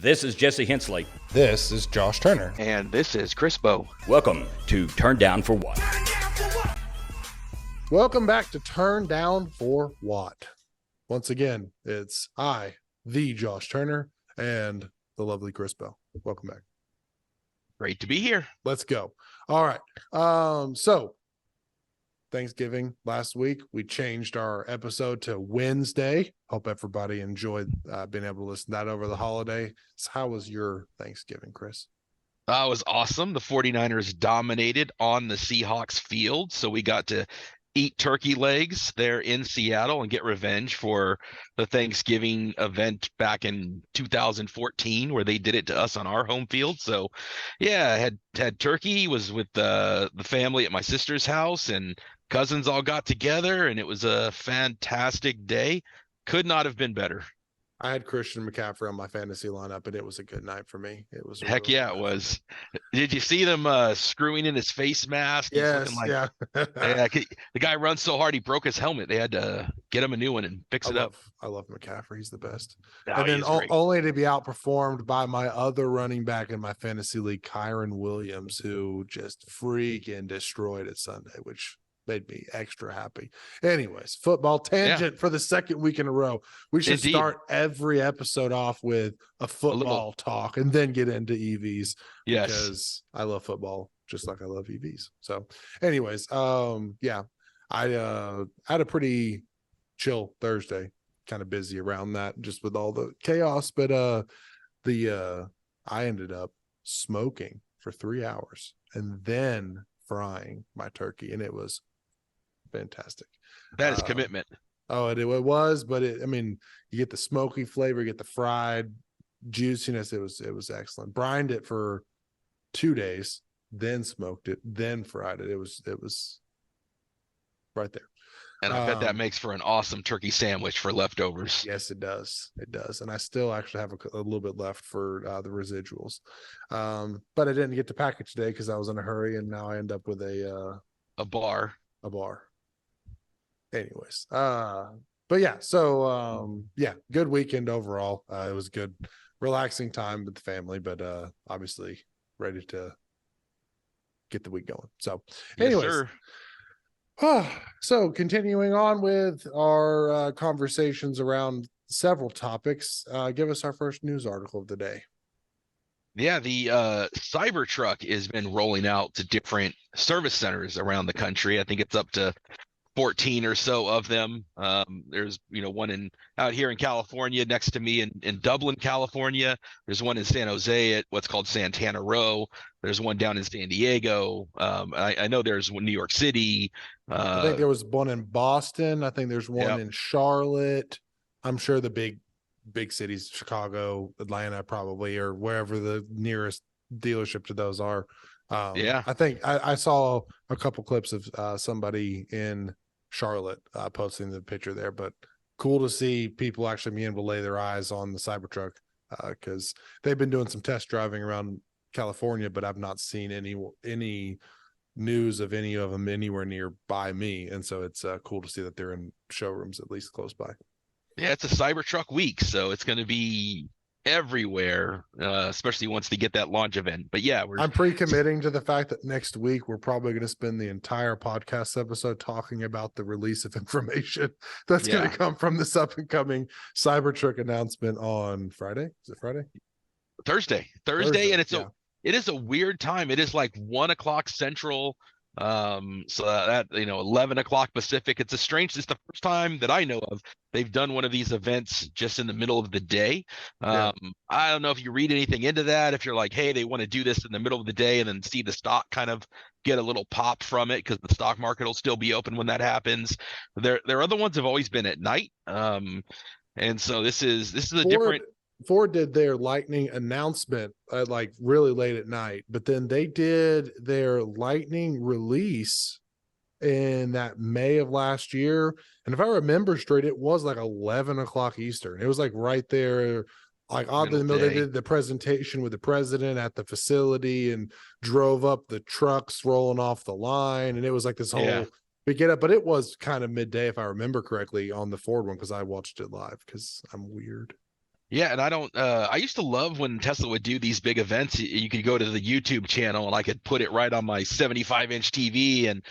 This is Jesse Hensley. This is Josh Turner. And this is Chris Bow. Welcome to Turn Down for What? Welcome back to Turn Down for What? Once again, it's I, the Josh Turner, and the lovely Chris Bow. Welcome back. Great to be here. Let's go. All right. So Thanksgiving last week, we changed our episode to Wednesday. Hope everybody enjoyed being able to listen to that over the holiday. So how was your Thanksgiving, Chris? It was awesome. The 49ers dominated on the Seahawks field, so we got to eat turkey legs there in Seattle and get revenge for the Thanksgiving event back in 2014 where they did it to us on our home field. So yeah, I had turkey, was with the family at my sister's house, and cousins all got together, and it was a fantastic day. Could not have been better. I had Christian McCaffrey on my fantasy lineup, and it was a good night for me. It was Heck really yeah, it was. Did you see them screwing in his face mask? Yes, yeah. Yeah, the guy runs so hard he broke his helmet. They had to get him a new one and fix it up. I love McCaffrey. He's the best. No, and then only to be outperformed by my other running back in my fantasy league, Kyron Williams, who just freaking destroyed it Sunday, which made me extra happy. Anyways, football tangent for the second week in a row. We should start every episode off with a football talk and then get into EVs. Yes. Because I love football just like I love EVs. So anyways, I had a pretty chill Thursday, kind of busy around that just with all the chaos. But I ended up smoking for 3 hours and then frying my turkey, and it was fantastic. That is commitment. Oh, it was, but you get the smoky flavor, you get the fried juiciness. It was excellent. Brined it for 2 days, then smoked it, then fried it. It was right there. And I bet that makes for an awesome turkey sandwich for leftovers. Yes, it does. It does. And I still actually have a little bit left for the residuals. But I didn't get to pack it today because I was in a hurry, and now I end up with a bar. Anyways, but yeah, so good weekend overall. It was good, relaxing time with the family, but obviously ready to get the week going. So anyways. Yes, sir. So continuing on with our conversations around several topics, give us our first news article of the day. Yeah, the Cybertruck has been rolling out to different service centers around the country. I think it's up to 14 or so of them. There's one out here in California next to me in Dublin, California. There's one in San Jose at what's called Santana Row. There's one down in San Diego. I know there's one in New York City. I think there was one in Boston. I think there's one in Charlotte. I'm sure the big cities, Chicago, Atlanta, probably, or wherever the nearest dealership to those are. I think I saw a couple clips of somebody in Charlotte posting the picture there, but cool to see people actually being able to lay their eyes on the Cybertruck because they've been doing some test driving around California, but I've not seen any news of any of them anywhere near by me, and so it's cool to see that they're in showrooms at least close by. Yeah, it's a Cybertruck week, so it's going to be everywhere, especially once they get that launch event. But yeah, I'm pre-committing to the fact that next week we're probably going to spend the entire podcast episode talking about the release of information that's going to come from this up and coming Cybertruck announcement on Friday. Is it Friday? Thursday, and it is a weird time. It is like 1:00 Central. So that 11 o'clock Pacific. It's the first time that I know of they've done one of these events just in the middle of the day. I don't know if you read anything into that, if you're like, hey, they want to do this in the middle of the day and then see the stock kind of get a little pop from it because the stock market will still be open when that happens. Their other ones have always been at night, and so this is a different. Ford did their Lightning announcement like really late at night, but then they did their Lightning release in that May of last year. And if I remember straight, it was like 11 o'clock Eastern. It was like right there, like oddly in the middle. They did the presentation with the president at the facility and drove up the trucks rolling off the line. And it was like this whole big get up, but it was kind of midday, if I remember correctly, on the Ford one, because I watched it live because I'm weird. Yeah, and I don't I used to love when Tesla would do these big events. You could go to the YouTube channel and I could put it right on my 75-inch TV. And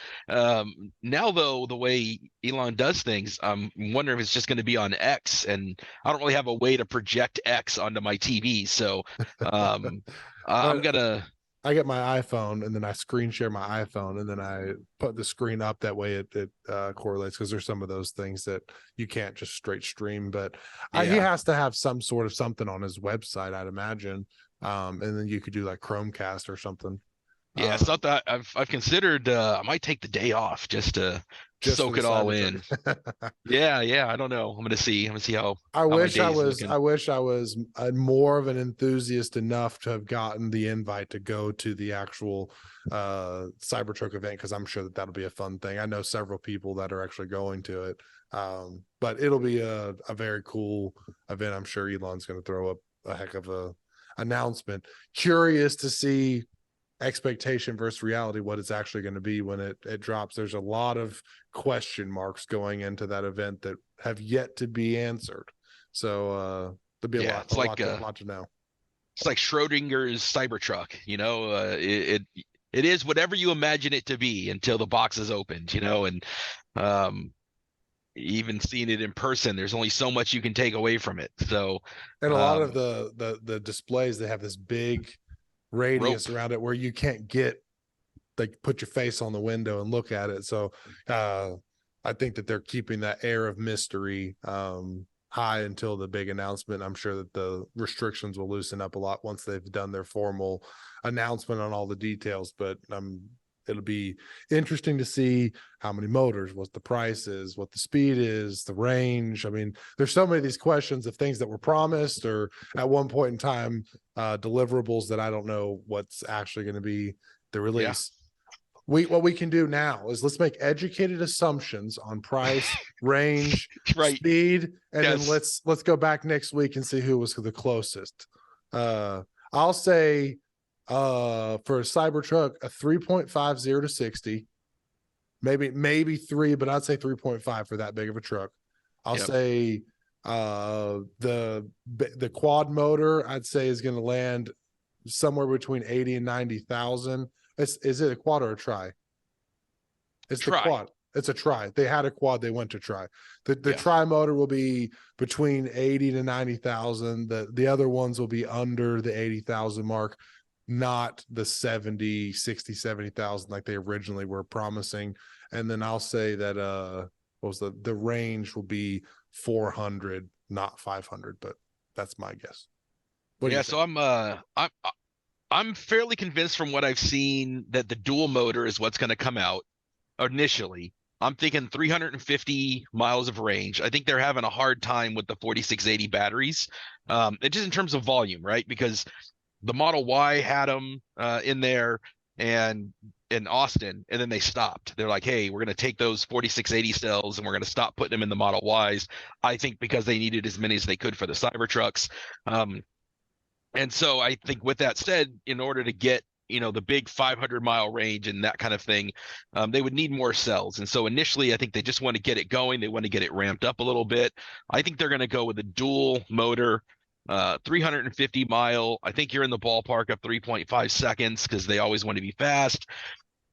now though, the way Elon does things, I'm wondering if it's just going to be on X, and I don't really have a way to project X onto my TV. So I'm But gonna I get my iPhone and then I screen share my iPhone and then I put the screen up. That way it correlates, because there's some of those things that you can't just straight stream. But he yeah. has to have some sort of something on his website, I'd imagine. And then you could do like Chromecast or something. Yeah, it's not that I've considered I might take the day off just to Just for soak the it all in. Cybertruck. Yeah, I don't know. I'm gonna see how I my wish I day's was. looking. I wish I was more of an enthusiast enough to have gotten the invite to go to the actual Cybertruck event, because I'm sure that that'll be a fun thing. I know several people that are actually going to it, but it'll be a very cool event. I'm sure Elon's going to throw up a heck of a announcement. Curious to see expectation versus reality, what it's actually going to be when it drops. There's a lot of question marks going into that event that have yet to be answered. So there'll be Yeah, it's like a lot to know. it's like Schrodinger's Cybertruck. It is whatever you imagine it to be until the box is opened. And even seeing it in person, there's only so much you can take away from it. So, And a lot of the displays, they have this big radius around it where you can't put your face on the window and look at it. So I think that they're keeping that air of mystery high until the big announcement. I'm sure that the restrictions will loosen up a lot once they've done their formal announcement on all the details. But it'll be interesting to see how many motors, what the price is, what the speed is, the range. I mean, there's so many of these questions of things that were promised or at one point in time deliverables that I don't know what's actually going to be the release. What we can do now is let's make educated assumptions on price, range, right. speed, and then let's go back next week and see who was the closest. I'll say for a Cybertruck, a 3.50 to 60, maybe 3, but I'd say 3.5 for that big of a truck. I'll say the quad motor, I'd say, is going to land somewhere between 80 and 90,000. Is it a quad or a tri? It's the quad. It's a tri. They had a quad, they went to tri. The tri motor will be between 80 to 90,000. The other ones will be under the 80,000 mark, not the 70,000 like they originally were promising. And then I'll say that what was the range will be 400, not 500, but that's my guess. So I'm fairly convinced from what I've seen that the dual motor is what's going to come out initially. I'm thinking 350 miles of range. I think they're having a hard time with the 4680 batteries, just in terms of volume, right? Because the Model Y had them in there and in Austin, and then they stopped. They're like, hey, we're going to take those 4680 cells and we're going to stop putting them in the Model Ys. I think because they needed as many as they could for the Cybertrucks. And so I think with that said, in order to get, the big 500-mile range and that kind of thing, they would need more cells. And so initially, I think they just want to get it going. They want to get it ramped up a little bit. I think they're going to go with a dual motor, 350 mile. I think you're in the ballpark of 3.5 seconds because they always want to be fast.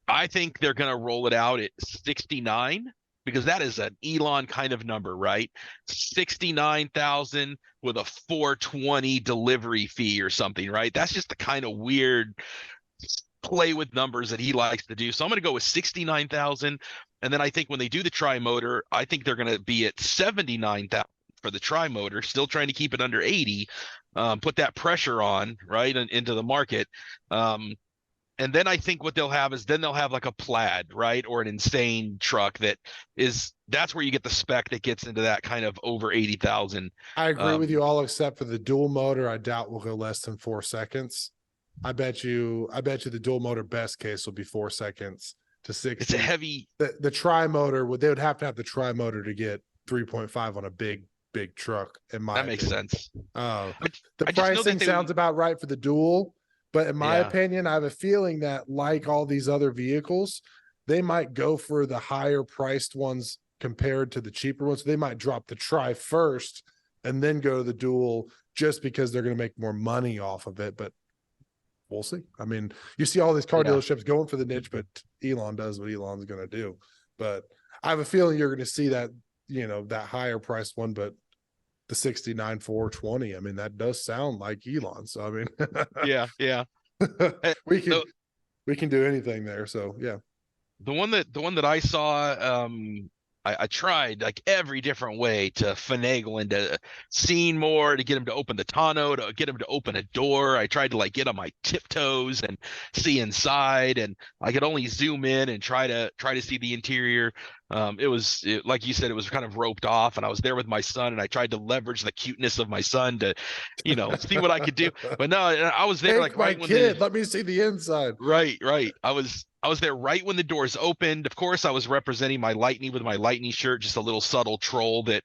I think they're going to roll it out at 69 because that is an Elon kind of number, right? 69,000 with a 420 delivery fee or something, right? That's just the kind of weird play with numbers that he likes to do. So I'm going to go with 69,000. And then I think when they do the tri-motor, I think they're going to be at 79,000 for the tri-motor, still trying to keep it under 80, put that pressure on, right, into the market. And then I think what they'll have is they'll have like a Plaid, right, or an insane truck that's where you get the spec that gets into that kind of over 80,000. I agree with you all except for the dual motor. I doubt will go less than 4 seconds. I bet you the dual motor best case will be 4 seconds to 60. It's a heavy. The tri motor they would have to have the tri motor to get 3.5 on a big truck. In my that makes sense. The pricing sounds about right for the dual. But in my opinion, I have a feeling that like all these other vehicles, they might go for the higher priced ones compared to the cheaper ones. They might drop the tri first and then go to the dual just because they're going to make more money off of it. But we'll see. I mean, you see all these car dealerships going for the niche, but Elon does what Elon's going to do. But I have a feeling you're going to see that, that higher priced one, but the 69,420. I mean, that does sound like Elon. So, I mean, yeah. we can do anything there. So, yeah. The one that I saw, I tried like every different way to finagle into seeing more, to get him to open the tonneau, to get him to open a door. I tried to like get on my tiptoes and see inside, and I could only zoom in and try to see the interior. Like you said, it was kind of roped off, and I was there with my son, and I tried to leverage the cuteness of my son to, see what I could do. But no, I was there like right when let me see the inside. Right. I was there right when the doors opened. Of course, I was representing my Lightning with my Lightning shirt, just a little subtle troll that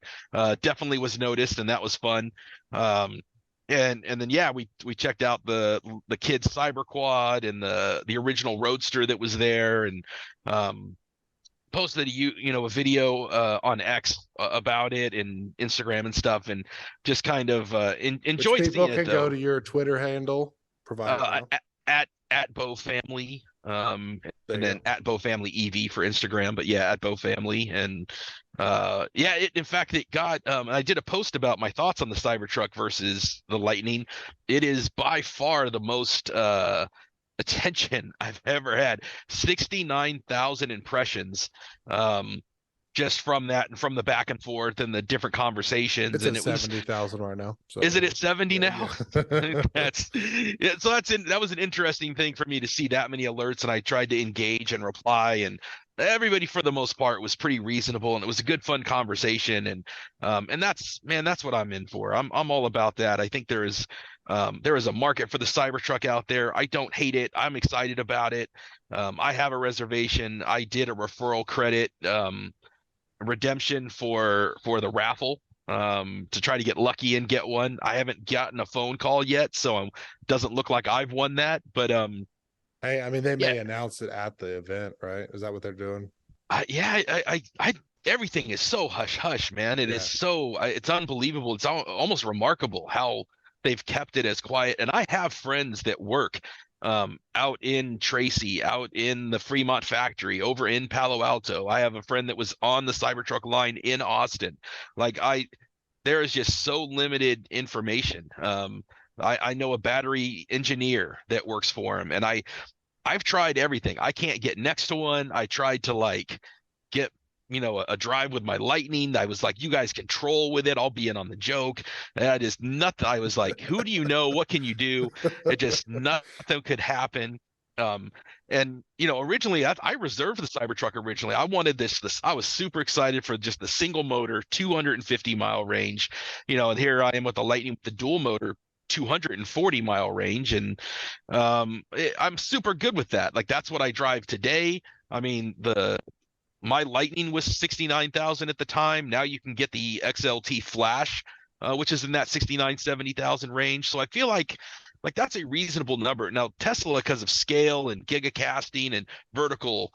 definitely was noticed, and that was fun. And then we checked out the kids Cyber Quad and the original Roadster that was there, and posted a video on X about it and Instagram and stuff, and just kind of enjoyed seeing it. People can go to your Twitter handle, at Bow Family, and then at Bow Family EV for Instagram, but at Bow Family. And in fact it got I did a post about my thoughts on the Cybertruck versus the Lightning. It is by far the most attention I've ever had. 69,000 impressions just from that, and from the back and forth and the different conversations. It's and at 70,000 right now. So. Is it at 70 now? Yeah. That was an interesting thing for me to see that many alerts, and I tried to engage and reply, and everybody for the most part was pretty reasonable, and it was a good, fun conversation. And that's what I'm in for. I'm all about that. I think there is a market for the Cybertruck out there. I don't hate it. I'm excited about it. I have a reservation. I did a referral credit redemption for the raffle to try to get lucky and get one. I haven't gotten a phone call yet, so it doesn't look like I've won that. But hey, I mean, they may announce it at the event, right? Is that what they're doing? Everything is so hush hush, man. It is so it's unbelievable. It's almost remarkable how they've kept it as quiet. And I have friends that work out in Tracy, out in the Fremont factory, over in Palo Alto. I have a friend that was on the Cybertruck line in Austin. There is just so limited information. I know a battery engineer that works for him, and I've tried everything. I can't get next to one. I tried to get a drive with my Lightning. I was like, you guys control with it. I'll be in on the joke. That is nothing. I was like, who do you know? What can you do? It just, nothing could happen. And originally I reserved the Cybertruck originally. I wanted this, I was super excited for just the single motor, 250-mile range, and here I am with the Lightning with the dual motor, 240-mile range. And I'm super good with that. That's what I drive today. I mean, my Lightning was 69,000 at the time. Now you can get the XLT Flash, which is in that 69, 70,000 range. So I feel like that's a reasonable number. Now Tesla, because of scale and gigacasting and vertical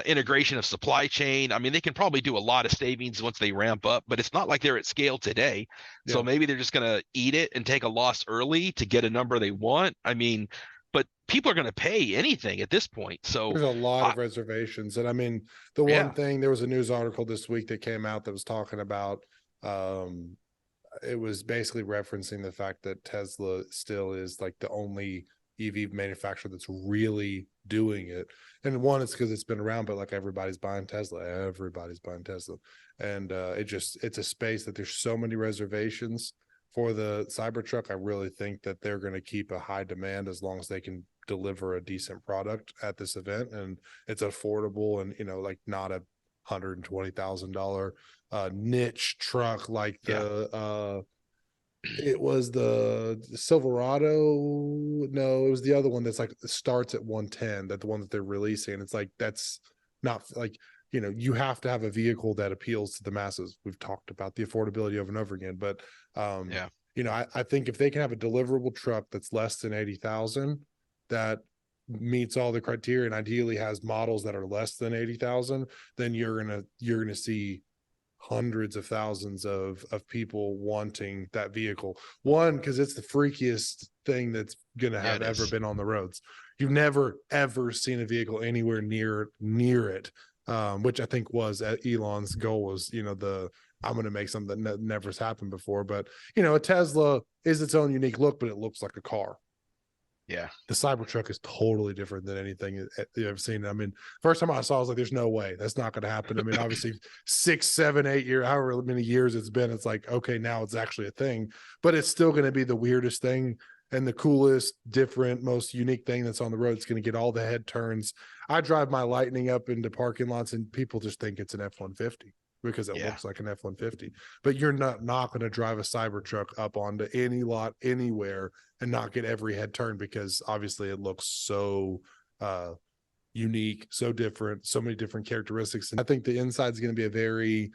integration of supply chain, I mean, they can probably do a lot of savings once they ramp up, but it's not like they're at scale today. Yeah. So maybe they're just going to eat it and take a loss early to get a number they want. I mean, but people are going to pay anything at this point. So there's a lot of reservations. And I mean, the one thing, there was a news article this week that came out that was talking about, it was basically referencing the fact that Tesla still is the only EV manufacturer that's really doing it. And one, it's because it's been around, but everybody's buying Tesla. And it's a space that there's so many reservations. For the Cybertruck, I really think that they're going to keep a high demand as long as they can deliver a decent product at this event, and it's affordable and not a $120,000 niche truck like it was the Silverado. No, it was the other one that's starts at 110. That the one that they're releasing. It's that's not you have to have a vehicle that appeals to the masses. We've talked about the affordability over and over again, but I think if they can have a deliverable truck that's less than 80,000 that meets all the criteria and ideally has models that are less than 80,000, then you're gonna see hundreds of thousands of people wanting that vehicle. One, because it's the freakiest thing that's gonna have ever been on the roads. You've never ever seen a vehicle anywhere near it, which I think was Elon's goal, was, you know, I'm going to make something that never's happened before. But, you know, a Tesla is its own unique look, but it looks like a car. Yeah. The Cybertruck is totally different than anything you've ever seen. I mean, first time I saw it, I was like, there's no way that's not going to happen. I mean, obviously 6, 7, 8 years, however many years it's been, it's like, okay, now it's actually a thing, but it's still going to be the weirdest thing and the coolest, different, most unique thing that's on the road. It's going to get all the head turns. I drive my Lightning up into parking lots and people just think it's an F-150 because it looks like an F-150, but you're not going to drive a Cybertruck up onto any lot anywhere and not get every head turn, because obviously it looks so unique, so different, so many different characteristics. And I think the inside is going to be a very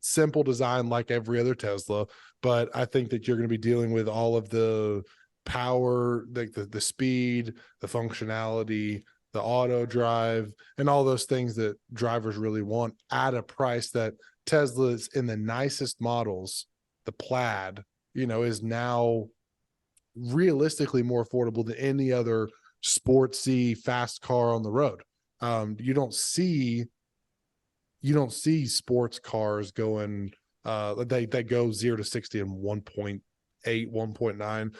simple design like every other Tesla, but I think that you're going to be dealing with all of the power, like the speed, the functionality, the auto drive, and all those things that drivers really want at a price that Tesla's in the nicest models, the Plaid, you know, is now realistically more affordable than any other sportsy fast car on the road. You don't see sports cars going they go 0 to 60 in 1.8, 1.9,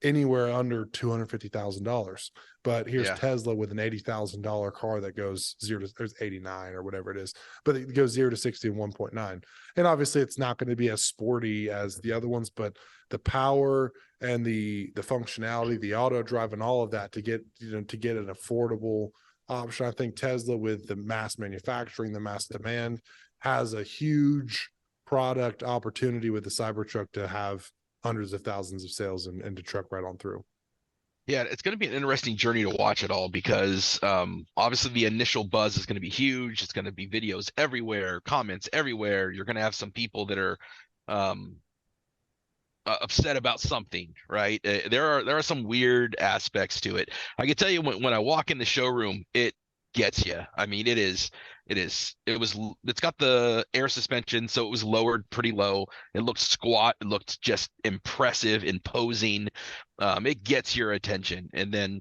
anywhere under $250,000. But here's Tesla with an $80,000 car that goes 0 to, there's 89 or whatever it is, but it goes 0 to 60 in 1.9. And obviously it's not going to be as sporty as the other ones, but the power and the functionality, the auto drive, and all of that to get an affordable option. I think Tesla, with the mass manufacturing, the mass demand, has a huge product opportunity with the Cybertruck to have hundreds of thousands of sales and to truck right on through. Yeah, it's going to be an interesting journey to watch it all, because obviously the initial buzz is going to be huge. It's going to be videos everywhere, comments everywhere. You're going to have some people that are upset about something, right? There are some weird aspects to it. I can tell you, when I walk in the showroom, it gets you. I mean, it's got the air suspension, so it was lowered pretty low. It looked squat. It looked just impressive, imposing. It gets your attention. And then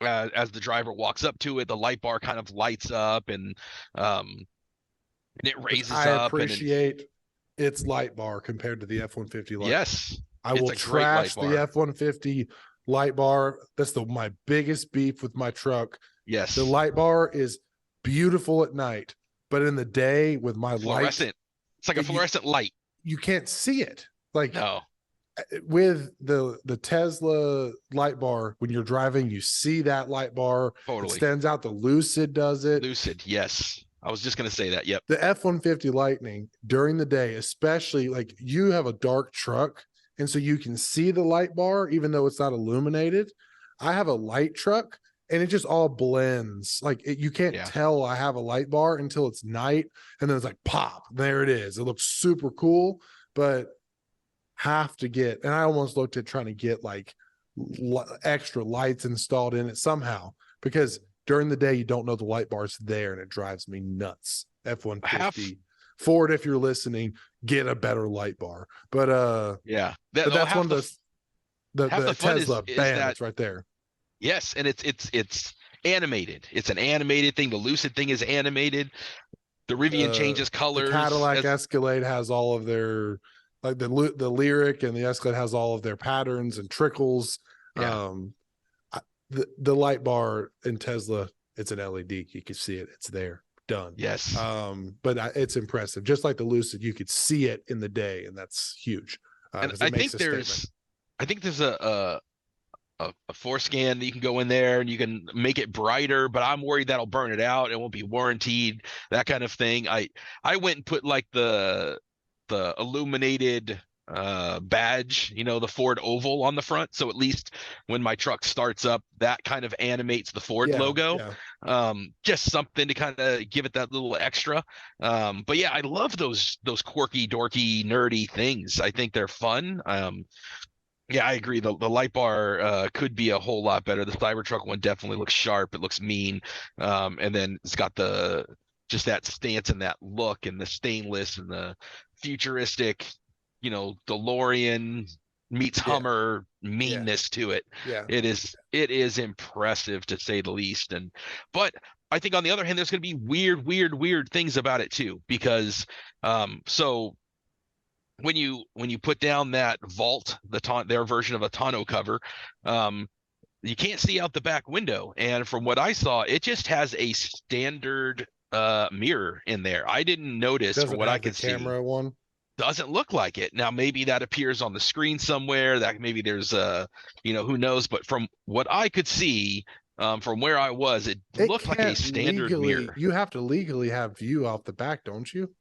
as the driver walks up to it, the light bar kind of lights up, and it raises up. I appreciate its light bar compared to the F-150 light. Yes. I will trash the F-150 light bar. That's my biggest beef with my truck. Yes. The light bar is beautiful at night, but in the day with my fluorescent, it's like a fluorescent light. You can't see it. Like, no. With the Tesla light bar, when you're driving, you see that light bar. Totally. It stands out. The Lucid does it. Lucid, yes. I was just going to say that. Yep. The F-150 Lightning during the day, especially, like, you have a dark truck, and so you can see the light bar even though it's not illuminated. I have a light truck, and it just all blends. Like, you can't tell I have a light bar until it's night, and then it's like, pop, there it is. It looks super cool, but have to get, and I almost looked at trying to get like extra lights installed in it somehow, because during the day you don't know the light bar's there, and it drives me nuts. F-150 Ford, if you're listening, get a better light bar. But but that's one of the Tesla, bam, it's right there. Yes, and it's animated. It's an animated thing. The Lucid thing is animated. The Rivian changes colors. The Cadillac Escalade has all of their, like, the Lyric, and the Escalade has all of their patterns and trickles. Yeah. The light bar in Tesla, it's an LED. You can see it. It's there. Done. Yes. But it's impressive. Just like the Lucid, you could see it in the day, and that's huge. And I think there's a forescan that you can go in there and you can make it brighter, but I'm worried that'll burn it out. It won't be warranted, that kind of thing. I went and put like the illuminated badge, the Ford oval on the front, so at least when my truck starts up, that kind of animates the Ford logo. Just something to kind of give it that little extra. But yeah, I love those quirky, dorky, nerdy things. I think they're fun. Yeah, I agree. The light bar could be a whole lot better. The Cybertruck one definitely looks sharp. It looks mean. And then it's got the just that stance and that look and the stainless and the futuristic, DeLorean meets Hummer meanness to it. Yeah. It is impressive to say the least. But I think on the other hand, there's going to be weird things about it too, because so when you put down that vault, their version of a tonneau cover, you can't see out the back window. And from what I saw, it just has a standard mirror in there. I didn't notice from what I could see. Camera one doesn't look like it. Now maybe that appears on the screen somewhere, that maybe there's who knows, but from what I could see, from where I was, it looked like a standard mirror. You have to legally have view out the back, don't you?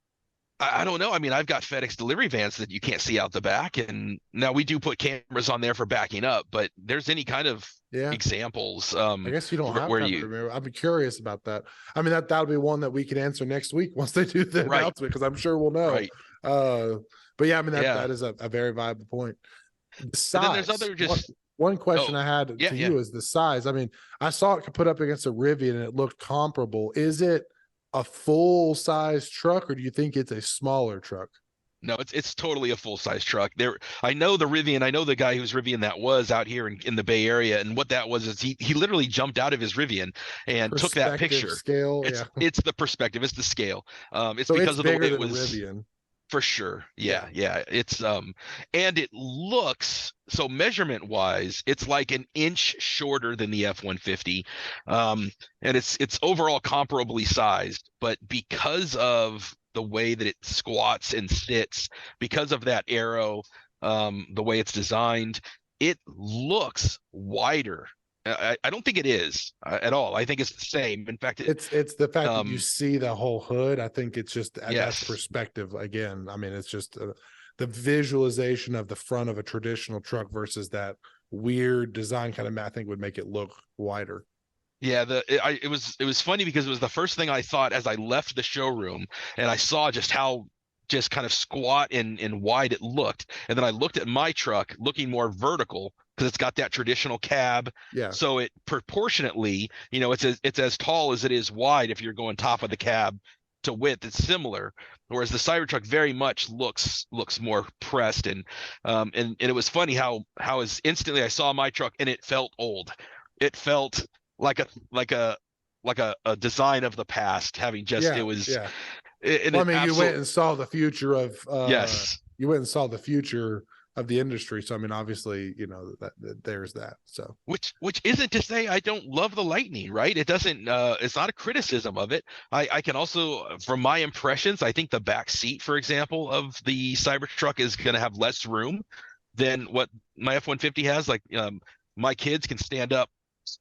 I don't know. I mean, I've got FedEx delivery vans that you can't see out the back, and now we do put cameras on there for backing up, but there's any kind of examples. I guess you don't have where you. I'd be curious about that. I mean, that'll be one that we can answer next week once they do the announcement, because I'm sure we'll know. Right. But yeah, I mean that is a very viable point. The size. And then there's other one question I had to you is the size. I mean, I saw it put up against a Rivian and it looked comparable. Is it a full size truck, or do you think it's a smaller truck? No, it's totally a full size truck. I know the Rivian. I know the guy whose Rivian that was out here in the Bay Area, and what that was is he literally jumped out of his Rivian and took that picture. Scale, it's the perspective. It's the scale. It's so because it's of the way it was. Rivian. For sure. Yeah. It's and it looks, so measurement wise, it's like an inch shorter than the F-150. And it's overall comparably sized, but because of the way that it squats and sits, because of that aero, the way it's designed, it looks wider. I don't think it is at all. I think it's the same. In fact, it's the fact that you see the whole hood. I think it's just that's perspective again. I mean, it's just the visualization of the front of a traditional truck versus that weird design kind of, I think, would make it look wider. Yeah, it was funny because it was the first thing I thought as I left the showroom, and I saw just how just kind of squat and wide it looked, and then I looked at my truck looking more vertical, because it's got that traditional cab. Yeah. So it proportionately, it's as tall as it is wide if you're going top of the cab to width. It's similar. Whereas the Cybertruck very much looks more pressed, and it was funny how as instantly I saw my truck and it felt old. It felt like a design of the past, having just it was. Yeah. You went and saw the future of you went and saw the future of the industry. So I mean, obviously, that there's that. So which isn't to say I don't love the Lightning, right? It doesn't. It's not a criticism of it. I can also, from my impressions, I think the back seat, for example, of the Cybertruck is going to have less room than what my F-150 has. Like my kids can stand up,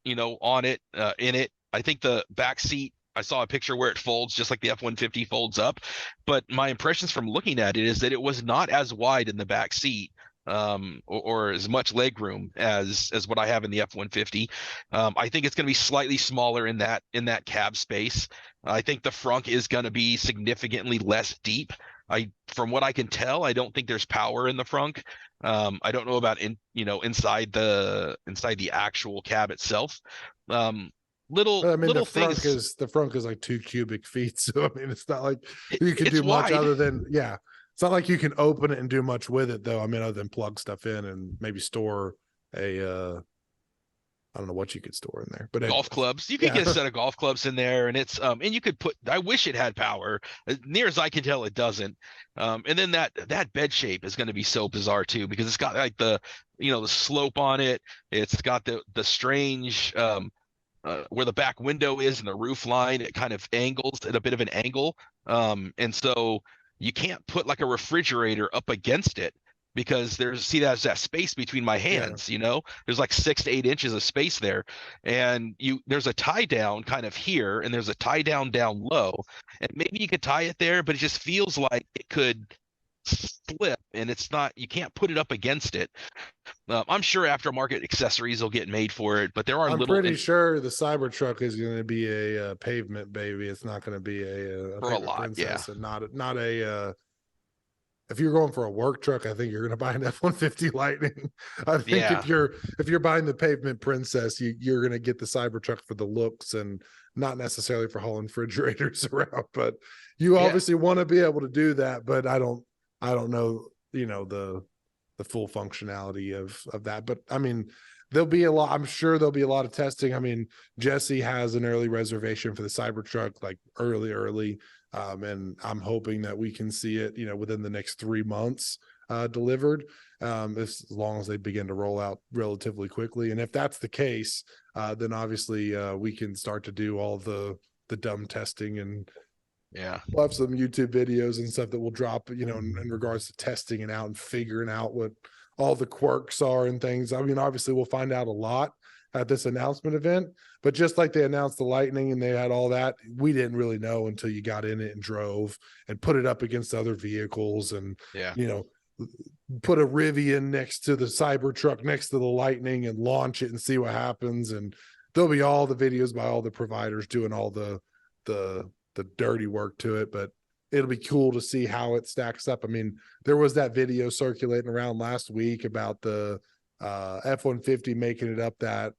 on it, in it. I think the back seat, I saw a picture where it folds just like the F-150 folds up, but my impressions from looking at it is that it was not as wide in the back seat, or as much leg room as what I have in the F-150. I think it's going to be slightly smaller in that cab space. I think the frunk is going to be significantly less deep. From what I can tell, I don't think there's power in the frunk. I don't know about inside the actual cab itself. Little things. The frunk is like 2 cubic feet, so I mean, it's not like you can do much other than it's not like you can open it and do much with it, though. I mean, other than plug stuff in and maybe store a I don't know what you could store in there, but golf clubs. You could get a set of golf clubs in there, and it's and you could put. I wish it had power. As near as I can tell, it doesn't. And then that bed shape is going to be so bizarre too, because it's got like the the slope on it. It's got the strange where the back window is and the roof line. It kind of angles at a bit of an angle, and so you can't put like a refrigerator up against it, because there's that space between my hands. There's like 6 to 8 inches of space there, and there's a tie down kind of here, and there's a tie down low, and maybe you could tie it there, but it just feels like it could slip, and it's not. You can't put it up against it. I'm sure aftermarket accessories will get made for it, but I'm pretty sure the Cybertruck is going to be a pavement baby. It's not going to be a for a lot, princess, and not a if you're going for a work truck, I think you're going to buy an F-150 Lightning. I think Yeah. if you're buying the Pavement Princess, you're going to get the Cybertruck for the looks and not necessarily for hauling refrigerators around. But you obviously want to be able to do that. But I don't know, the full functionality of that. But I mean, there'll be a lot. I'm sure there'll be a lot of testing. I mean, Jessie has an early reservation for the Cybertruck, like early. And I'm hoping that we can see it, within the next 3 months delivered, as long as they begin to roll out relatively quickly. And if that's the case, then obviously we can start to do all the dumb testing, and we'll have some YouTube videos and stuff that will drop, in regards to testing and out and figuring out what all the quirks are and things. I mean, obviously we'll find out a lot at this announcement event, but just like they announced the Lightning and they had all that, we didn't really know until you got in it and drove and put it up against other vehicles and, put a Rivian next to the Cybertruck, next to the Lightning, and launch it and see what happens. And there'll be all the videos by all the providers doing all the dirty work to it, but it'll be cool to see how it stacks up. I mean, there was that video circulating around last week about the F-150 making it up that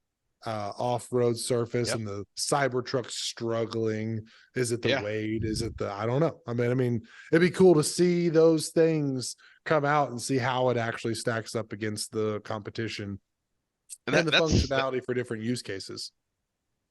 off-road surface, and the Cybertruck struggling. Is it the weight? Is it I don't know. I mean, it'd be cool to see those things come out and see how it actually stacks up against the competition and the functionality for different use cases.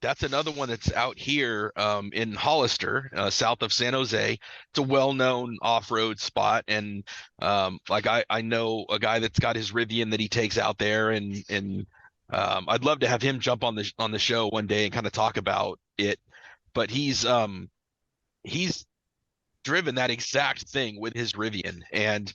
That's another one that's out here in Hollister, south of San Jose. It's a well-known off-road spot, and I know a guy that's got his Rivian that he takes out there, and I'd love to have him jump on the show one day and kind of talk about it. But he's driven that exact thing with his Rivian, and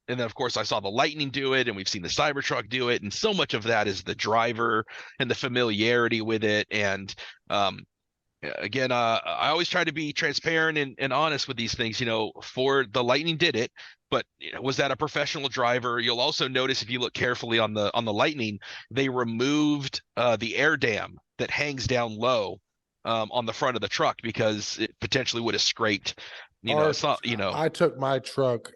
then of course I saw the Lightning do it, and we've seen the Cybertruck do it, and so much of that is the driver and the familiarity with it. And again, I always try to be transparent and honest with these things. For the Lightning did it, but was that a professional driver? You'll also notice if you look carefully on the Lightning, they removed the air dam that hangs down low on the front of the truck because it potentially would have scraped. I took my truck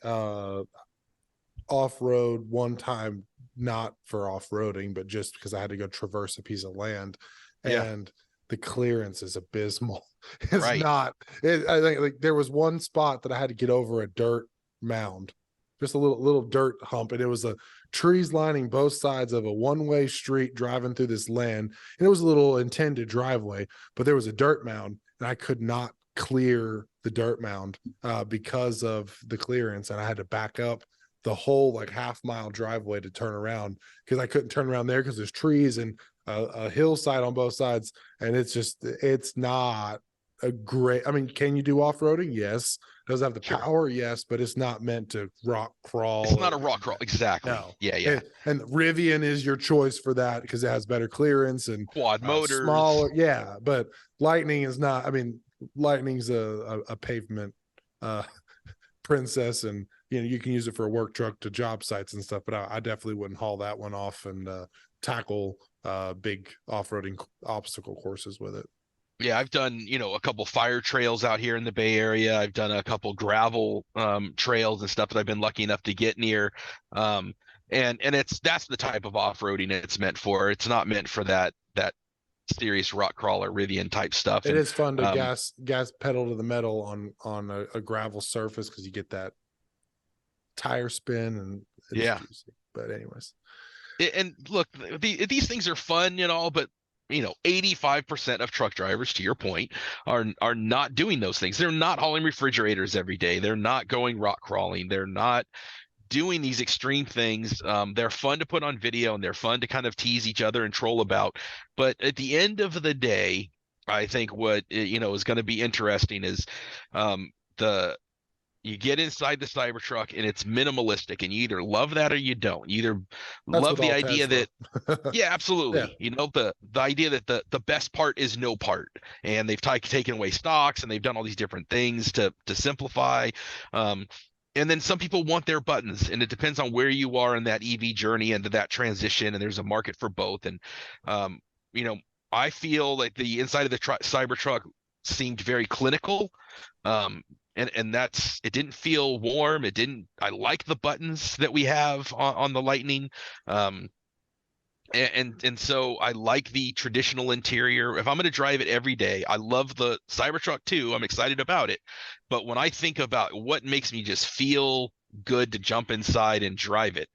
off-road one time, not for off-roading, but just because I had to go traverse a piece of land, and the clearance is abysmal. It's not. I think like there was one spot that I had to get over a dirt mound, just a little dirt hump, and it was a trees lining both sides of a one-way street driving through this land, and it was a little intended driveway, but there was a dirt mound, and I could not clear the dirt mound because of the clearance, and I had to back up the whole like half-mile driveway to turn around because I couldn't turn around there because there's trees and a hillside on both sides, and it's not a great. I mean, can you do off-roading? Yes. Does it have the power? Yes, but it's not meant to rock crawl. It's not a rock crawl, exactly. No. Yeah. And Rivian is your choice for that because it has better clearance and quad motors, smaller. Yeah, but Lightning is not. I mean, Lightning's a pavement princess, and you can use it for a work truck to job sites and stuff. But I definitely wouldn't haul that one off and tackle big off-roading obstacle courses with it. Yeah, I've done, a couple fire trails out here in the Bay Area. I've done a couple gravel trails and stuff that I've been lucky enough to get near. And that's the type of off-roading it's meant for. It's not meant for that serious rock crawler Rivian type stuff. It is fun to gas pedal to the metal on a gravel surface because you get that tire spin and juicy. But anyways. And look, these things are fun and all, but 85% of truck drivers, to your point, are not doing those things. They're not hauling refrigerators every day. They're not going rock crawling. They're not doing these extreme things. They're fun to put on video, and they're fun to kind of tease each other and troll about. But at the end of the day, I think what is going to be interesting is you get inside the Cybertruck and it's minimalistic, and you either love that or you don't. You either love the idea that absolutely. Yeah. The idea that the best part is no part, and they've taken away stocks and they've done all these different things to simplify. And then some people want their buttons, and it depends on where you are in that EV journey and that transition, and there's a market for both. And I feel like the inside of the Cybertruck seemed very clinical. and that's, it didn't feel warm. I like the buttons that we have on the Lightning. And so I like the traditional interior. If I'm going to drive it every day, I love the Cybertruck too. I'm excited about it. But when I think about what makes me just feel good to jump inside and drive it,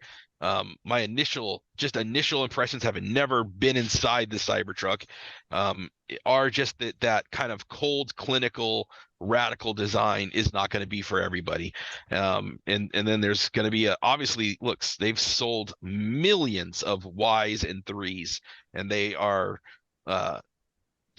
my initial impressions, having never been inside the Cybertruck, are just that kind of cold, clinical, radical design is not going to be for everybody. And then there's going to be obviously, looks, they've sold millions of Ys and 3s, and they are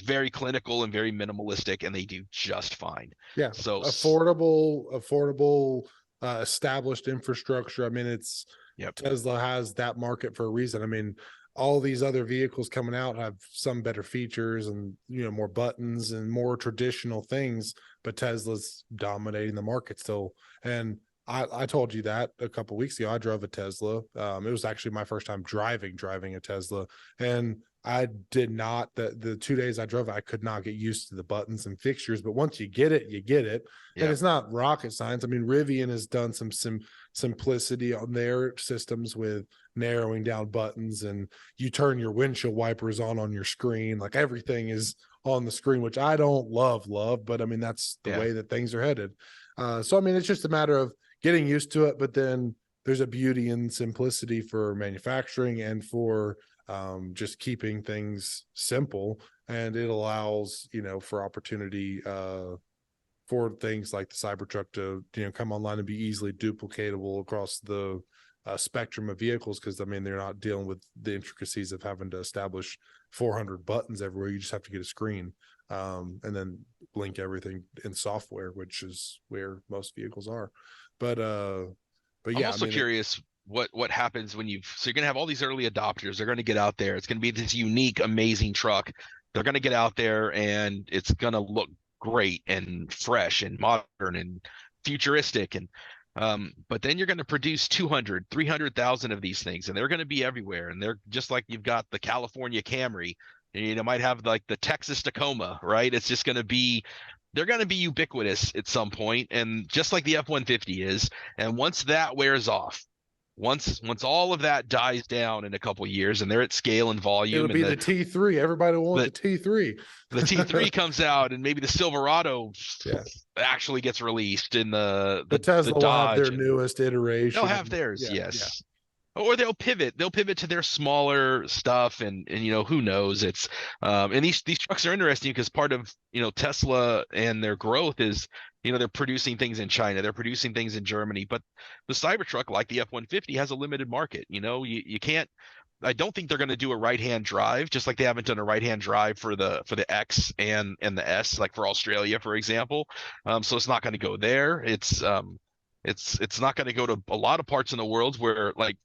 very clinical and very minimalistic, and they do just fine. Yeah. So affordable, established infrastructure. I mean, it's, yep. Tesla has that market for a reason. I mean, all these other vehicles coming out have some better features and, you know, more buttons and more traditional things, but Tesla's dominating the market still. And I told you that a couple of weeks ago. I drove a Tesla. It was actually my first time driving a Tesla, and I did not, the 2 days I drove, I could not get used to the buttons and fixtures, but once you get it, you get it. Yeah. And it's not rocket science. I mean, Rivian has done some simplicity on their systems with narrowing down buttons, and you turn your windshield wipers on your screen. Like, everything is on the screen, which I don't love, but I mean, that's the way that things are headed. So, I mean, it's just a matter of getting used to it, but then there's a beauty in simplicity for manufacturing and for just keeping things simple, and it allows, you know, for opportunity for things like the Cybertruck to, you know, come online and be easily duplicatable across the spectrum of vehicles, because I mean, they're not dealing with the intricacies of having to establish 400 buttons everywhere. You just have to get a screen and then link everything in software, which is where most vehicles are. But yeah, I'm also curious what happens when so you're going to have all these early adopters. They're going to get out there. It's going to be this unique, amazing truck. They're going to get out there, and it's going to look great and fresh and modern and futuristic. And but then you're going to produce 200, 300,000 of these things, and they're going to be everywhere. And they're just like, you've got the California Camry, and you might have like the Texas Tacoma, right? It's just going to be, they're going to be ubiquitous at some point, and just like the F-150 is. And once that wears off, once all of that dies down in a couple of years, and they're at scale and volume, it'll be the T3. Everybody wants the T3. The T3 comes out, and maybe the Silverado actually gets released in the Tesla will have their and newest iteration. They'll have theirs, yes. Or they'll pivot to their smaller stuff, and you know, who knows. It's and these trucks are interesting because part of, you know, Tesla and their growth is, you know, they're producing things in China, they're producing things in Germany, but the Cybertruck, like the F-150, has a limited market. You know, you can't, I don't think they're going to do a right-hand drive, just like they haven't done a right-hand drive for the X and the S, like for Australia, for example. So it's not going to go there. It's not going to go to a lot of parts in the world where, like,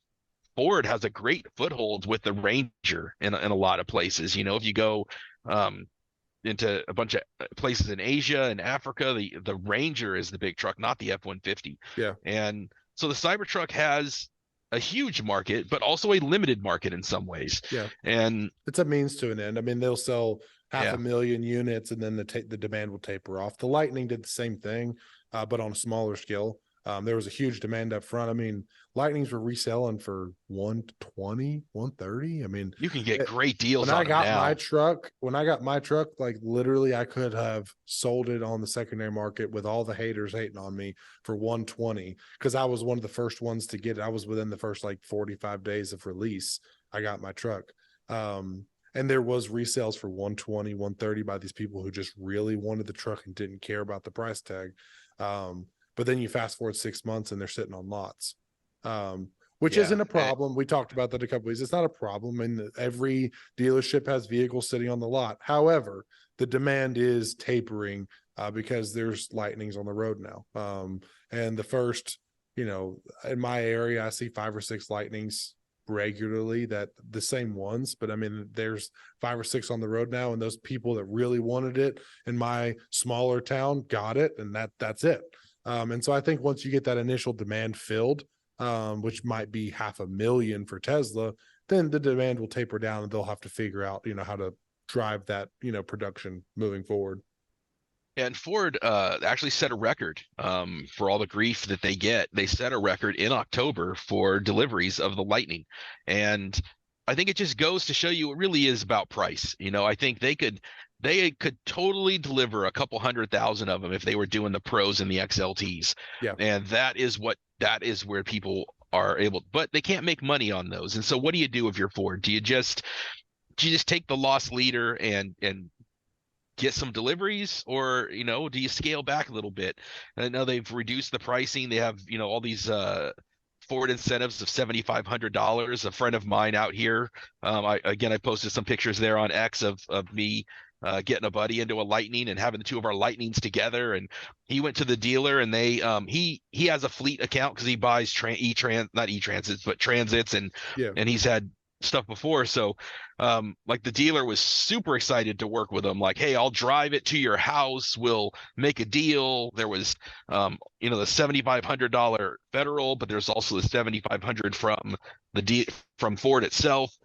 Ford has a great foothold with the Ranger in a lot of places. You know, if you go into a bunch of places in Asia and Africa, the Ranger is the big truck, not the F-150. Yeah. And so the Cybertruck has a huge market, but also a limited market in some ways. Yeah. And it's a means to an end. I mean, they'll sell 500,000 units, and then the demand will taper off. The Lightning did the same thing, but on a smaller scale. There was a huge demand up front. I mean, Lightnings were reselling for $120, $130. I mean, you can get great deals. When I got my truck, like, literally, I could have sold it on the secondary market with all the haters hating on me for $120, because I was one of the first ones to get it. I was within the first like 45 days of release. I got my truck. And there was resales for $120, $130 by these people who just really wanted the truck and didn't care about the price tag. But then you fast forward 6 months, and they're sitting on lots, which isn't a problem. We talked about that a couple of weeks. It's not a problem. And every dealership has vehicles sitting on the lot. However, the demand is tapering because there's Lightnings on the road now. And the first, you know, in my area, I see 5 or 6 Lightnings regularly, that the same ones, but I mean, there's 5 or 6 on the road now, and those people that really wanted it in my smaller town got it, and that's it. And so I think once you get that initial demand filled, which might be 500,000 for Tesla, then the demand will taper down, and they'll have to figure out, you know, how to drive that, you know, production moving forward. And Ford actually set a record for all the grief that they get. They set a record in October for deliveries of the Lightning. And I think it just goes to show you it really is about price. I think they could totally deliver a couple 100,000 of them if they were doing the Pros and the XLTs. Yeah. And that is where people are able, but they can't make money on those. And so what do you do if you're Ford? Do you just take the loss leader and get some deliveries, or do you scale back a little bit? And I know they've reduced the pricing. They have all these Ford incentives of $7,500. A friend of mine out here, I posted some pictures there on X of me getting a buddy into a Lightning and having the two of our Lightnings together. And he went to the dealer, and they he has a fleet account because he buys not e-transits but transits, and he's had stuff before. So like the dealer was super excited to work with him, like, hey, I'll drive it to your house, we'll make a deal. There was the $7,500 federal, but there's also the $7,500 from Ford itself.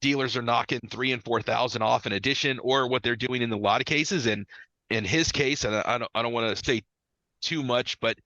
Dealers are knocking $3,000 and $4,000 off in addition, or what they're doing in a lot of cases. And in his case, and I don't want to say too much, but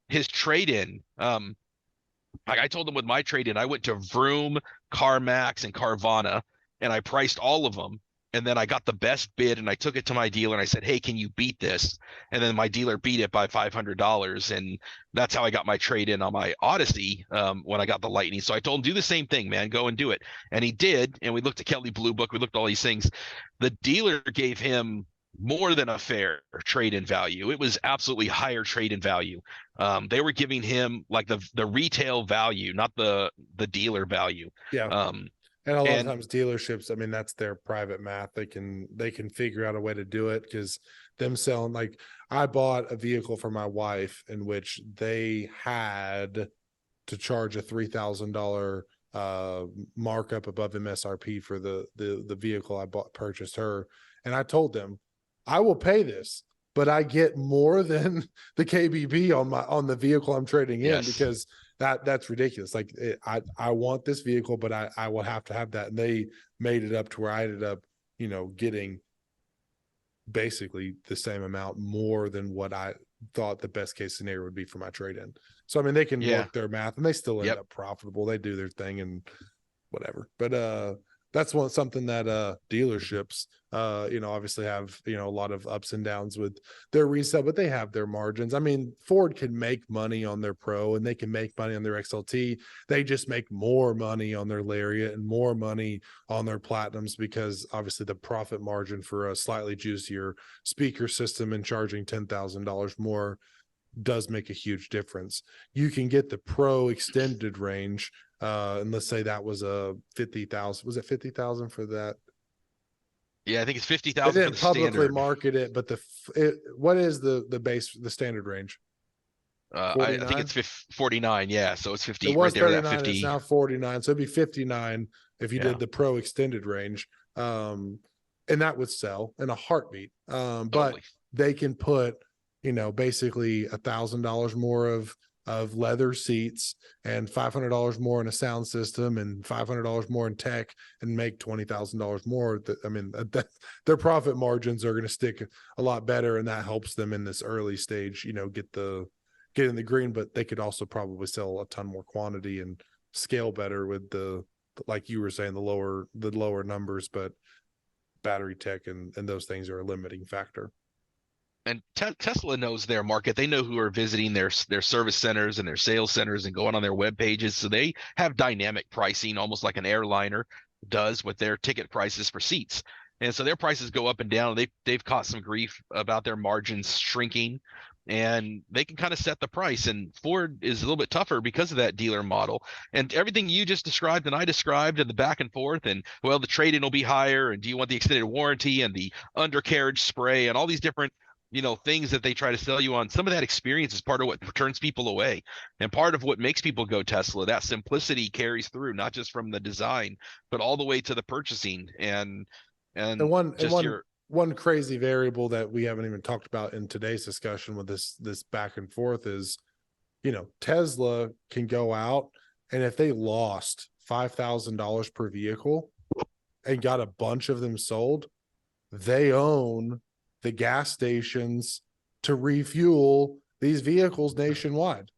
his trade-in, like I told him with my trade-in, I went to Vroom, CarMax, and Carvana, and I priced all of them. And then I got the best bid, and I took it to my dealer, and I said, hey, can you beat this? And then my dealer beat it by $500. And that's how I got my trade-in on my Odyssey when I got the Lightning. So I told him, do the same thing, man. Go and do it. And he did. And we looked at Kelley Blue Book. We looked at all these things. The dealer gave him more than a fair trade-in value. It was absolutely higher trade-in value. They were giving him like the retail value, not the dealer value. Yeah. And a lot of times dealerships, I mean, that's their private math. They can figure out a way to do it, because them selling, like, I bought a vehicle for my wife in which they had to charge a $3,000 markup above MSRP for the vehicle I purchased her. And I told them, I will pay this, but I get more than the KBB on the vehicle I'm trading in, because that's ridiculous. Like, I want this vehicle, but I will have to have that. And they made it up to where I ended up, getting basically the same amount more than what I thought the best case scenario would be for my trade-in. So, I mean, they can work their math, and they still end up profitable. They do their thing and whatever. But that's something that dealerships obviously have a lot of ups and downs with their resale, but they have their margins. I mean, Ford can make money on their Pro, and they can make money on their XLT. They just make more money on their Lariat and more money on their Platinums, because obviously the profit margin for a slightly juicier speaker system and charging $10,000 more does make a huge difference. You can get the Pro extended range, and let's say that was a 50,000. Was it 50,000 for that? Yeah, I think it's 50,000. They didn't publicly market it, but what is the standard range? I think it's 49. Yeah, so it's 50. It was right there, 39. that 50. It's now 49. So it'd be 59 if you did the Pro extended range, and that would sell in a heartbeat. But they can put basically $1,000 more of leather seats and $500 more in a sound system and $500 more in tech, and make $20,000 more. I mean, their profit margins are going to stick a lot better, and that helps them in this early stage, get in the green. But they could also probably sell a ton more quantity and scale better with like you were saying, the lower numbers, but battery tech and those things are a limiting factor. And Tesla knows their market. They know who are visiting their service centers and their sales centers and going on their web pages. So they have dynamic pricing, almost like an airliner does with their ticket prices for seats. And so their prices go up and down. They've caught some grief about their margins shrinking, and they can kind of set the price. And Ford is a little bit tougher because of that dealer model. And everything you just described and I described, and the back and forth, and well, the trade-in will be higher, and do you want the extended warranty and the undercarriage spray and all these different things that they try to sell you on. Some of that experience is part of what turns people away, and part of what makes people go Tesla. That simplicity carries through, not just from the design, but all the way to the purchasing. And one crazy variable that we haven't even talked about in today's discussion with this back and forth is, Tesla can go out, and if they lost $5,000 per vehicle and got a bunch of them sold, they own the gas stations to refuel these vehicles nationwide.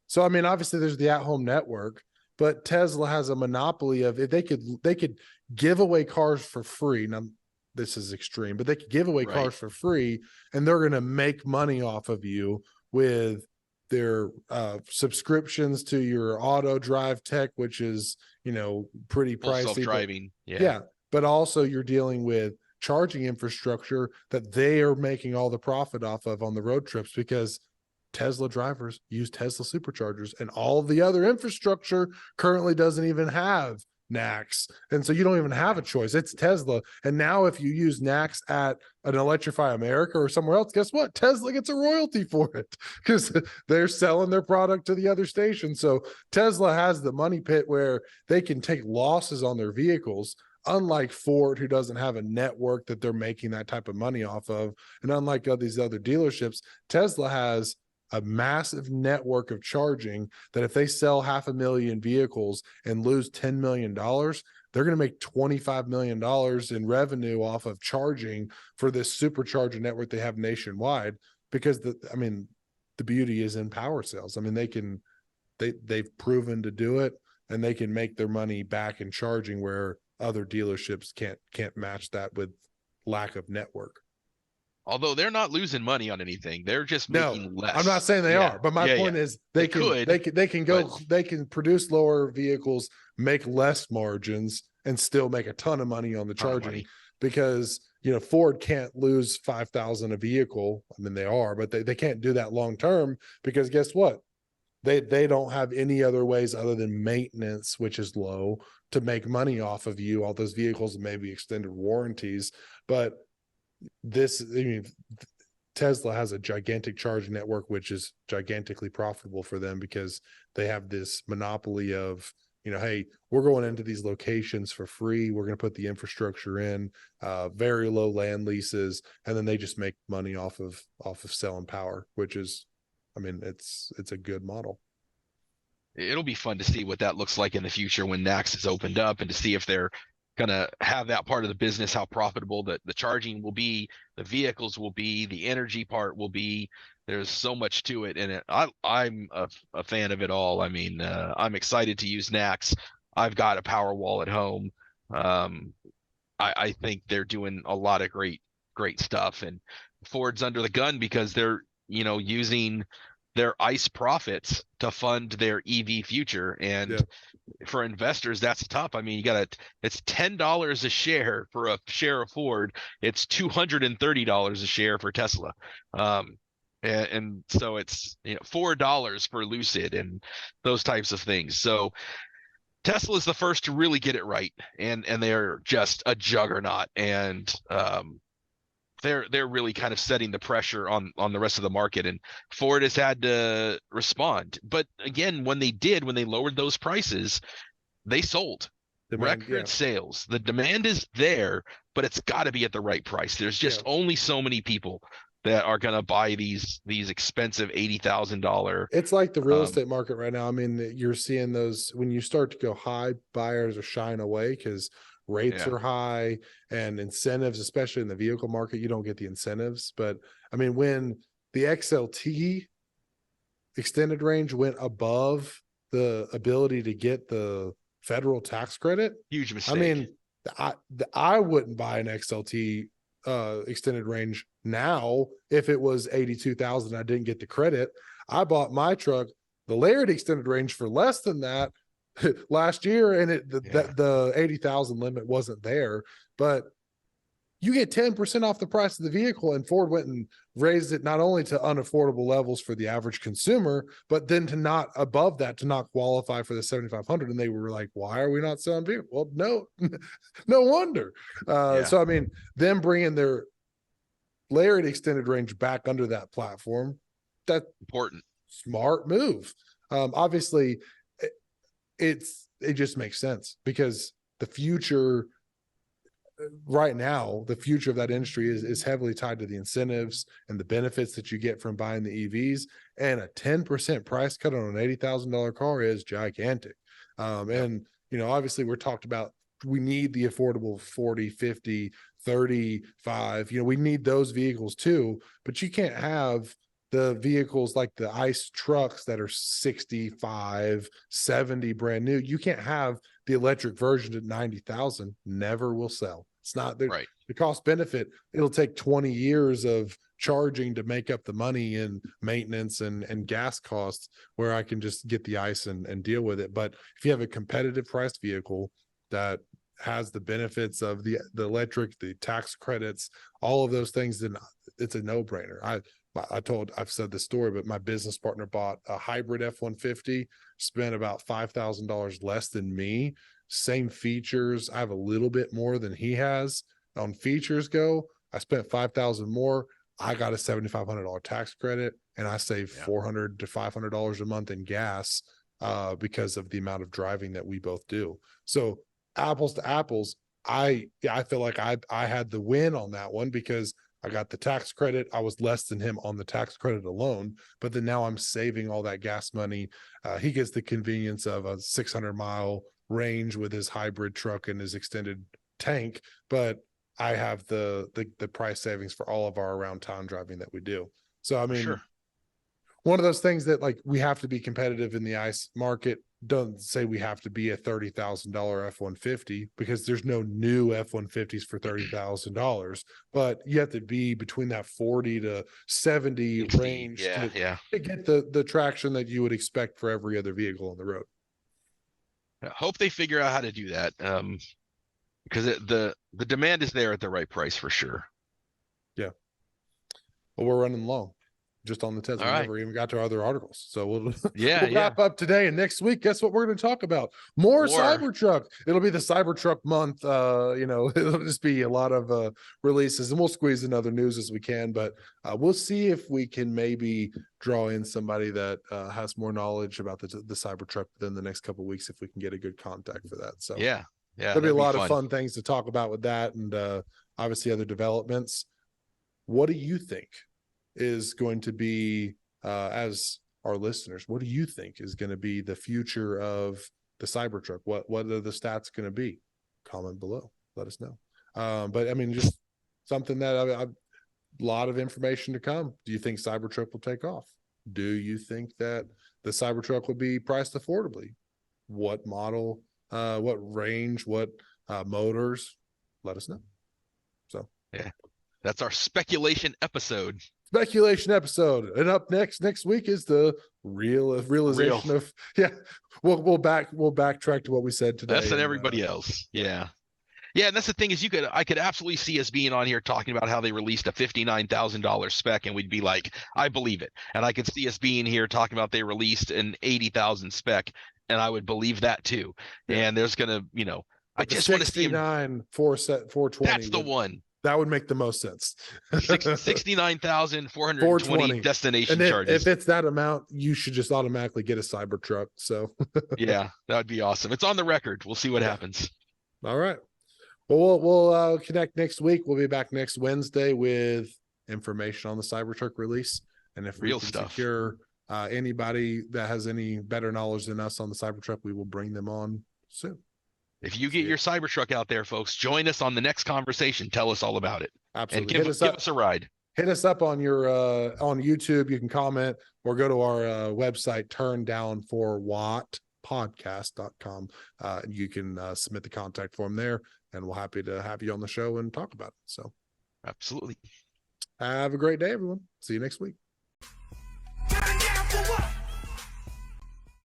So, I mean, obviously there's the at-home network, but Tesla has a monopoly of, if they could give away cars for free. Now, this is extreme, but they could give away cars for free, and they're going to make money off of you with their subscriptions to your auto drive tech, which is, pretty pricey. Self-driving. Yeah. But also you're dealing with charging infrastructure that they are making all the profit off of on the road trips, because Tesla drivers use Tesla superchargers, and all of the other infrastructure currently doesn't even have NACS. And so you don't even have a choice. It's Tesla. And now if you use NACS at an Electrify America or somewhere else, guess what? Tesla gets a royalty for it, because they're selling their product to the other station. So Tesla has the money pit where they can take losses on their vehicles, unlike Ford, who doesn't have a network that they're making that type of money off of. And unlike all these other dealerships, Tesla has a massive network of charging that if they sell 500,000 vehicles and lose $10 million, they're going to make $25 million in revenue off of charging for this supercharger network they have nationwide. Because the beauty is in power sales. I mean, they've proven to do it, and they can make their money back in charging where other dealerships can't match that with lack of network. Although they're not losing money on anything, they're just making less. I'm not saying they are, but my point is they can produce lower vehicles, make less margins, and still make a ton of money on the charging, because Ford can't lose 5,000 a vehicle. I mean, they are, but they can't do that long term, because guess what? They don't have any other ways other than maintenance, which is low, to make money off of you. All those vehicles, maybe extended warranties, but Tesla has a gigantic charging network, which is gigantically profitable for them, because they have this monopoly of, hey, we're going into these locations for free. We're going to put the infrastructure in, very low land leases, and then they just make money off of selling power, which is, it's a good model. It'll be fun to see what that looks like in the future when NACS is opened up, and to see if they're going to have that part of the business, how profitable the charging will be, the vehicles will be, the energy part will be. There's so much to it, and I'm a fan of it all. I'm excited to use NACS. I've got a Powerwall at home. I think they're doing a lot of great stuff, and Ford's under the gun because they're using their ICE profits to fund their EV future. And for investors, that's tough. It's $10 a share for a share of Ford. It's $230 a share for Tesla. And so it's $4 for Lucid and those types of things. So Tesla is the first to really get it right, and they're just a juggernaut, and they're really kind of setting the pressure on the rest of the market, and Ford has had to respond. But again, when they lowered those prices, they sold record sales. The demand is there, but it's got to be at the right price. There's just only so many people that are going to buy these expensive $80,000. It's like the real estate market right now. You're seeing those, when you start to go high, buyers are shying away because rates are high, and incentives, especially in the vehicle market, you don't get the incentives. But when the XLT extended range went above the ability to get the federal tax credit, huge mistake. I wouldn't buy an XLT extended range now if it was 82,000. I didn't get the credit. I bought my truck, the Laird extended range, for less than that last year, and the 80,000 limit wasn't there. But you get 10% off the price of the vehicle, and Ford went and raised it not only to unaffordable levels for the average consumer, but then to not above that, to not qualify for the 7,500. And they were like, why are we not selling vehicles? Well, no wonder. So them bringing their Laird extended range back under that platform, that's important, smart move. Obviously it just makes sense, because the future right now, the future of that industry is heavily tied to the incentives and the benefits that you get from buying the EVs, and a 10% price cut on an $80,000 car is gigantic. And obviously we're talked about we need the affordable 40, 50, 35. We need those vehicles too, but you can't have the vehicles like the ICE trucks that are 65, 70 brand new. You can't have the electric version at 90,000. Never will sell. It's not the cost benefit. It'll take 20 years of charging to make up the money in maintenance and gas costs, where I can just get the ICE and deal with it. But if you have a competitive priced vehicle that has the benefits of the electric, the tax credits, all of those things, then it's a no-brainer. I've said this story, but my business partner bought a hybrid F-150, spent about $5,000 less than me. Same features. I have a little bit more than he has on features go. I spent $5,000 more. I got a $7,500 tax credit, and I saved $400 to $500 a month in gas because of the amount of driving that we both do. So apples to apples, I feel like I had the win on that one because I got the tax credit. I was less than him on the tax credit alone, but then now I'm saving all that gas money. He gets the convenience of a 600-mile range with his hybrid truck and his extended tank, but I have the price savings for all of our around town driving that we do. So, I mean, one of those things that, like, we have to be competitive in the ICE market. Don't say we have to be a $30,000 F-150, because there's no new F-150s for $30,000, but you have to be between that 40 to 70 range to get the traction that you would expect for every other vehicle on the road. I hope they figure out how to do that, because the demand is there at the right price for sure. Yeah. Well, we're running long just on the Tesla. We never even got to our other articles. So we'll wrap up today. And next week, guess what we're going to talk about? More Cybertruck. It'll be the Cybertruck month. It'll just be a lot of releases, and we'll squeeze in other news as we can, but we'll see if we can maybe draw in somebody that has more knowledge about the Cybertruck within the next couple of weeks, if we can get a good contact for that. So there'll be a lot of fun things to talk about with that, and obviously other developments. What do you think is going to be, as our listeners, what do you think is going to be the future of the Cybertruck? What are the stats going to be? Comment below. Let us know. But I mean, just something that a lot of information to come. Do you think Cybertruck will take off? Do you think that the Cybertruck will be priced affordably? What model, what range, what motors? Let us know. So, that's our speculation episode. And up next week is the realization of we'll backtrack to what we said today. That's and everybody else. And that's the thing is, I could absolutely see us being on here talking about how they released a $59,000 spec, and we'd be like, I believe it. And I could see us being here talking about they released an 80,000 spec, and I would believe that too. And there's gonna, I just want to see 420. That's the one. That would make the most sense. 69,420 destination charges. If it's that amount, you should just automatically get a Cybertruck. So that would be awesome. It's on the record. We'll see what happens. All right. Well, we'll connect next week. We'll be back next Wednesday with information on the Cybertruck release, and if we can secure anybody that has any better knowledge than us on the Cybertruck, we will bring them on soon. If you get your Cybertruck out there, folks, join us on the next conversation. Tell us all about it. Absolutely. And give us a ride. Hit us up on your on YouTube. You can comment or go to our website, turndown4wattpodcast.com. You can submit the contact form there, and we're happy to have you on the show and talk about it. So absolutely. Have a great day, everyone. See you next week.